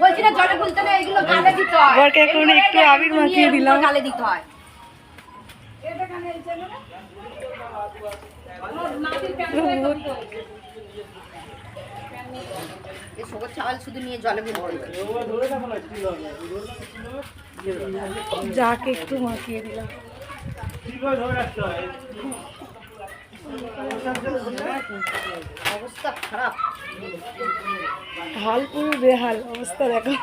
বলছি না জলে খুলতে না, এগুলো গালে দিতে হয়। বরকে এখন একটু আবির মাখিয়ে দিলাম, গালে দিতে হয়। শুধু নিয়ে জলে যাকে একটু মাখিয়ে দিলাম। অবস্থা খারাপ, হাল পুরো বেহাল অবস্থা। দেখো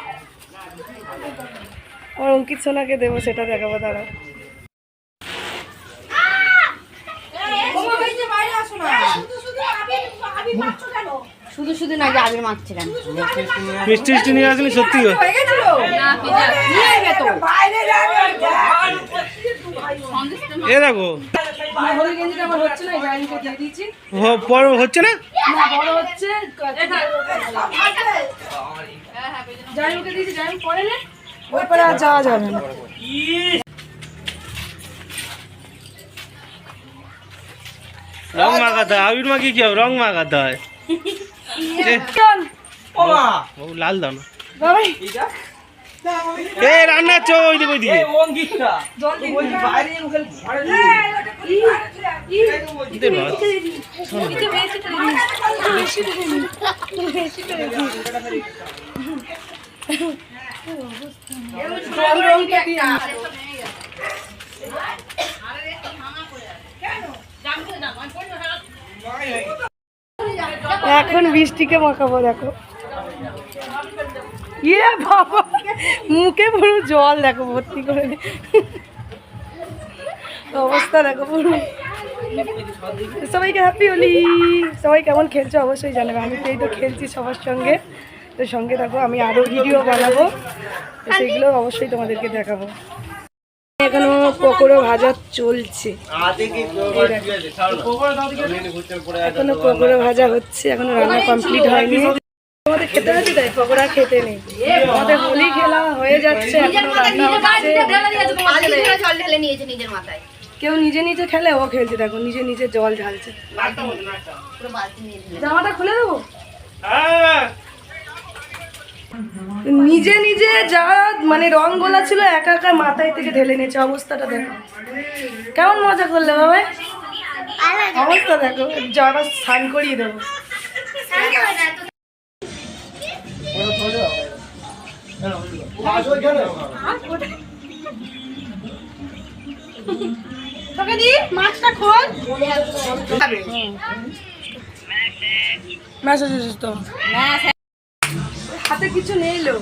আমার অঙ্কিত সোনাকে দেবো, সেটা দেখাবো তারা। শুধু শুধু না আবির মাখছে কেন? মিষ্টি মিষ্টি নিয়ে আসলে সত্যি এ দেখো হচ্ছে না, যাওয়া যাবে না। রং মাখাতে হয়, আবির মাখিয়ে কি হবে, রং মাখাতে হয়। লাল দাও না এ রান্না চো ওই দিকে এখন বৃষ্টিকে মাখাবো। দেখো ইয়ে বাবা, মুখে পুরো জল দেখো ভর্তি করে, অবস্থা দেখো পুরো। সবাইকে হ্যাপি হোলি। সবাই কেমন খেলছো অবশ্যই জানাবে, আমি তো এই তো খেলছি সবার সঙ্গে। তো সঙ্গে থাকো, আমি আরও ভিডিও বানাবো, সেগুলো অবশ্যই তোমাদেরকে দেখাবো। এখনো পকোড়া ভাজা চলছে, এখনো পকোড়া ভাজা হচ্ছে, এখনো রান্না কমপ্লিট হয়নি। আমাদের খেতে হচ্ছে তাই পকোড়া খেতে নেই, আমাদের হোলি খেলা হয়ে যাচ্ছে, এখনো রান্না হচ্ছে। কেউ নিজে নিজে খেলে, ও খেলছে দেখো নিজে নিজে জল ঢালছে। জামাটা খুলে দেবো, নিজে নিজে যা মানে রং গোলা ছিল একা একা মাথায় থেকে ঢেলে নিয়েছে। অবস্থাটা দেখো, কেমন মজা করলে বাবা, অবস্থা দেখো। যারা স্নান করিয়ে দেবো, তোকে দি মাছটা খোল। মেসেজ তো হাতে কিছু নেই লো,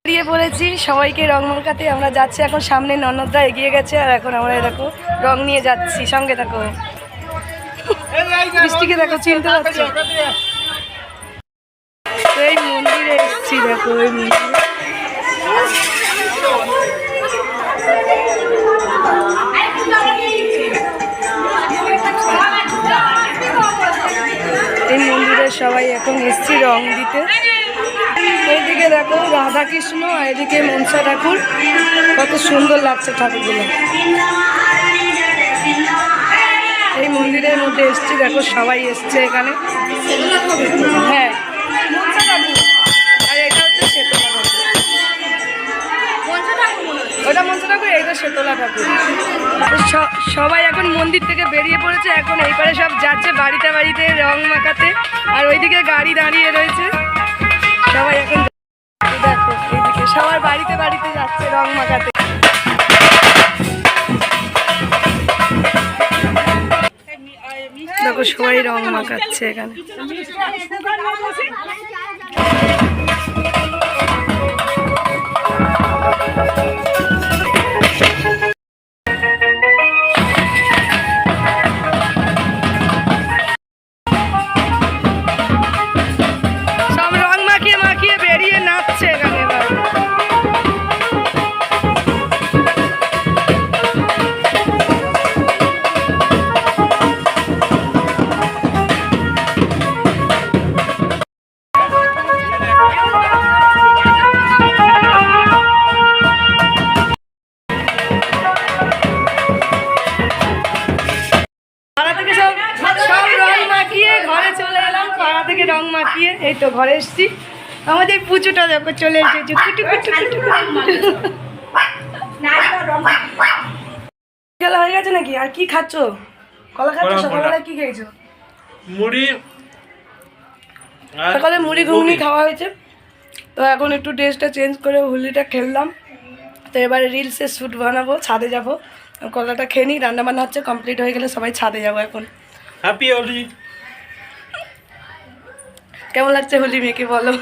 বেরিয়ে পড়েছি সবাইকে রং মাখাতে। আমরা যাচ্ছি এখন, সামনে ননদরা এগিয়ে গেছে, আর এখন আমরা দেখো রং নিয়ে যাচ্ছি। সঙ্গে থাকো, বৃষ্টিকে দেখো চিনতে পারছো। এই মন্দিরে এসেছি, দেখো ওই মন্দিরে সবাই এখন এসছি রং দিতে। এইদিকে দেখো রাধা কৃষ্ণ, আর এদিকে মনসা ঠাকুর, কত সুন্দর লাগছে ঠাকুরগুলো। এই মন্দিরের মধ্যে এসছি, দেখো সবাই এসছে এখানে। হ্যাঁ মনসা ঠাকুর, আর এটা হচ্ছে শেতলা ঠাকুর। ওটা মনসা ঠাকুর, এইটা শেতলা ঠাকুর। সবাই এখন মন্দির থেকে বেরিয়ে পড়েছে, এখন এই পারে সব যাচ্ছে বাড়িতে বাড়িতে রং মাখাতে, আর ওইদিকে গাড়ি দাঁড়িয়ে রয়েছে। সবাই এখন দেখো এইদিকে সবার বাড়িতে বাড়িতে যাচ্ছে রং মাখাতে। দেখো সবাই রং মাখাচ্ছে এখানে। তো ঘরে এসেছি, আমাদের পুচুটা দেখো চলে এসেছে কুটু কুটু কুটু কুটু। খেলা হয়ে গেছে নাকি? আর কি খাচ্ছো? কলা খাচ্ছো? কলা, সকালবেলা কি খেয়েছো? মুড়ি আর সকালে মুড়ি ঘুগনি ঘুগনি। খাওয়া হয়েছে। তো এখন একটু ড্রেসটা চেঞ্জ করে হোলিটা খেললাম। তো এবারে রিলসের শ্যুট বানাবো, ছাদে যাব। কলাটা খেয়ে নিই, রান্নাবান্না হচ্ছে, কমপ্লিট হয়ে গেলে সবাই ছাদে যাবো এখন। হ্যাপি হোলি। কেমন লাগছে হোলি মেয়েকে বলো?